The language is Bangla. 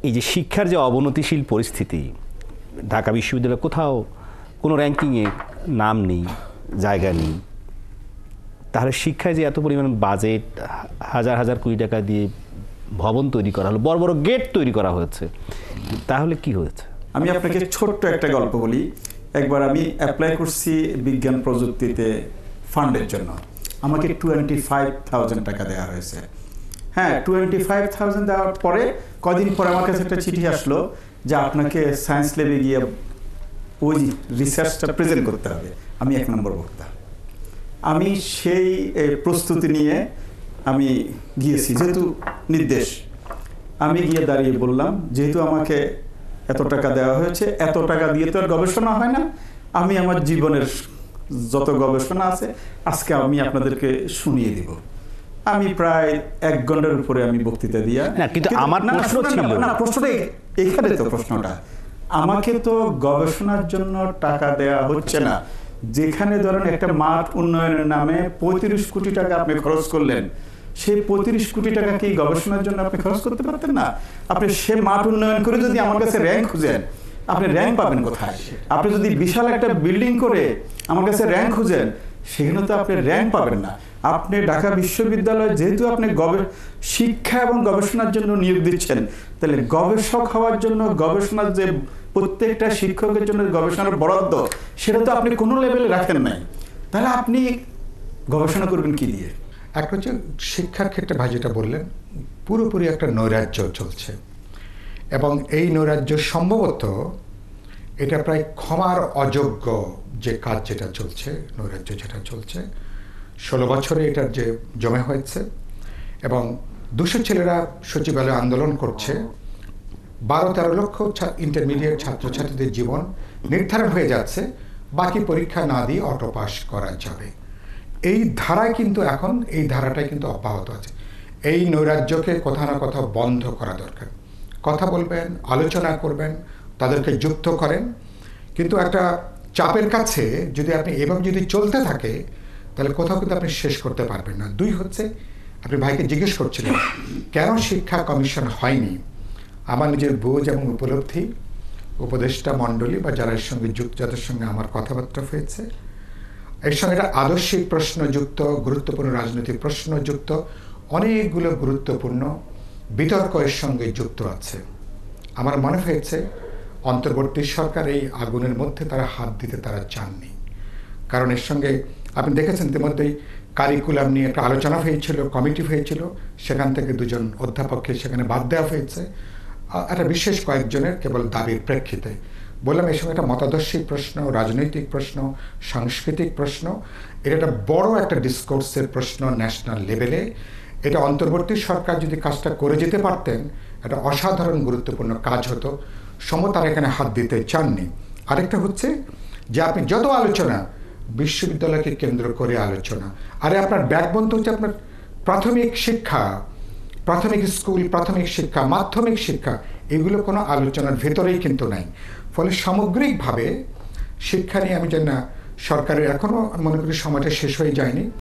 এই যে শিক্ষার যে অবনতিশীল পরিস্থিতি, ঢাকা বিশ্ববিদ্যালয়ে কোথাও কোনো র্যাঙ্কিংয়ে নাম নেই, জায়গা নেই, তাহলে শিক্ষায় যে এত পরিমাণ বাজেট, হাজার হাজার কোটি টাকা দিয়ে ভবন তৈরি করা হলো, বড় বড় গেট তৈরি করা হয়েছে, তাহলে কি হয়েছে? আমি আপনাকে ছোট্ট একটা গল্প বলি। একবার আমি অ্যাপ্লাই করছি বিজ্ঞান প্রযুক্তিতে ফান্ডের জন্য। আমাকে 25,000 টাকা দেওয়া হয়েছে। হ্যাঁ, 25,000 দেওয়ার পরে কদিন পরে আমার কাছে একটা চিঠি আসলো যে আপনাকে সায়েন্স ল্যাবে গিয়ে ওই রিসার্চটা প্রেজেন্ট করতে হবে। আমি 1 নম্বর বক্তা। আমি সেই প্রস্তুতি নিয়ে আমি গিয়েছি, যেহেতু নির্দেশ। আমি গিয়ে দাঁড়িয়ে বললাম, যেহেতু আমাকে এত টাকা দেওয়া হয়েছে, এত টাকা দিয়ে তো আর গবেষণা হয় না, আমি আমার জীবনের যত গবেষণা আছে আজকে আমি আপনাদেরকে শুনিয়ে দিব। আমি প্রায় 1 ঘন্টার উপরে আমি বক্তৃতা দিয়া, কিন্তু আমার প্রশ্ন ছিল না, প্রশ্নটা এইখানে তো প্রশ্নটা, আমাকে তো গবেষণার জন্য টাকা দেওয়া হচ্ছে না। যেখানে ধরেন একটা মাঠ উন্নয়নের নামে 35 কোটি টাকা আপনি খরচ করলেন, সেই 35 কোটি টাকা কি গবেষণার জন্য আপনি খরচ করতে পারতেন না? আপনি সে মাঠ উন্নয়ন করে যদি আমার কাছে র্যাঙ্ক খুঁজেন, আপনি র্যাঙ্ক পাবেন কোথায়? আপনি যদি বিশাল একটা বিল্ডিং করে আমার কাছে র্যাঙ্ক খুঁজেন, সেখানে তো আপনি র্যাঙ্ক পাবেন না। আপনি ঢাকা বিশ্ববিদ্যালয়ে যেহেতু আপনি শিক্ষা এবং গবেষণার জন্য নিয়োগ দিচ্ছেন, তাহলে গবেষক হওয়ার জন্য গবেষণার যে প্রত্যেকটা শিক্ষকের জন্য গবেষণার বরাদ্দ, সেটা তো আপনি কোনো লেভেলে রাখেন নাই। তাহলে আপনি গবেষণা করবেন কি দিয়ে? একটা হচ্ছে শিক্ষার ক্ষেত্রে ভাই যেটা বললেন, পুরোপুরি একটা নৈরাজ্য চলছে, এবং এই নৈরাজ্য সম্ভবত এটা প্রায় ক্ষমার অযোগ্য যে কাজ যেটা চলছে, নৈরাজ্য যেটা চলছে 16 বছরে এটার যে জমে হয়েছে, এবং 200 ছেলেরা সচিবালয়ে আন্দোলন করছে, 12-13 লক্ষ ইন্টারমিডিয়েট ছাত্রছাত্রীদের জীবন নির্ধারণ হয়ে যাচ্ছে, বাকি পরীক্ষা না দিয়ে অটো পাস করা যাবে। এই ধারায় কিন্তু এখন এই ধারাটাই কিন্তু অব্যাহত আছে। এই নৈরাজ্যকে কোথাও না কোথাও বন্ধ করা দরকার। কথা বলবেন, আলোচনা করবেন, তাদেরকে যুক্ত করেন, কিন্তু একটা চাপের কাছে যদি আপনি এভাবে যদি চলতে থাকে, তাহলে কোথাও কিন্তু আপনি শেষ করতে পারবেন না। 2 হচ্ছে, আপনি ভাইকে জিজ্ঞেস করছিলেন কেন শিক্ষা কমিশন হয়নি। আমার নিজের বোঝ এবং উপলব্ধি, উপদেষ্টা মণ্ডলী বা যারা এর সঙ্গে যুক্ত, যাদের সঙ্গে আমার কথাবার্তা হয়েছে, এর সঙ্গে একটা আদর্শিক প্রশ্নযুক্ত, গুরুত্বপূর্ণ রাজনৈতিক প্রশ্নযুক্ত অনেকগুলো গুরুত্বপূর্ণ বিতর্ক এর সঙ্গে যুক্ত আছে। আমার মনে হয়েছে অন্তর্বর্তী সরকার এই আগুনের মধ্যে তারা হাত দিতে তারা চাননি। কারণ এর সঙ্গে আপনি দেখেছেন ইতিমধ্যেই কারিকুলাম নিয়ে একটা আলোচনা হয়েছিল, কমিটি হয়েছিল, সেখান থেকে 2 জন অধ্যাপককে সেখানে বাদ দেওয়া হয়েছে একটা বিশেষ কয়েকজনের কেবল দাবির প্রেক্ষিতে। বললাম এর সঙ্গে একটা মতাদর্শিক প্রশ্ন, রাজনৈতিক প্রশ্ন, সাংস্কৃতিক প্রশ্ন, এটা একটা বড় একটা ডিসকোর্সের প্রশ্ন ন্যাশনাল লেভেলে। এটা অন্তর্বর্তী সরকার যদি কাজটা করে যেতে পারতেন, একটা অসাধারণ গুরুত্বপূর্ণ কাজ হতো। তারা এখানে হাত দিতে চাননি। আরেকটা হচ্ছে যে আপনি যত আলোচনা, বিশ্ববিদ্যালয়কে কেন্দ্র করে আলোচনা, আরে আপনার ব্যাকবোন তো হচ্ছে আপনার প্রাথমিক শিক্ষা, প্রাথমিক স্কুল, প্রাথমিক শিক্ষা, মাধ্যমিক শিক্ষা, এগুলো কোনো আলোচনার ভেতরেই কিন্তু নাই। ফলে সামগ্রিকভাবে শিক্ষা নিয়ে আমি জানি না সরকারের এখনও মনে করি সময়টা শেষ হয়ে যায়নি।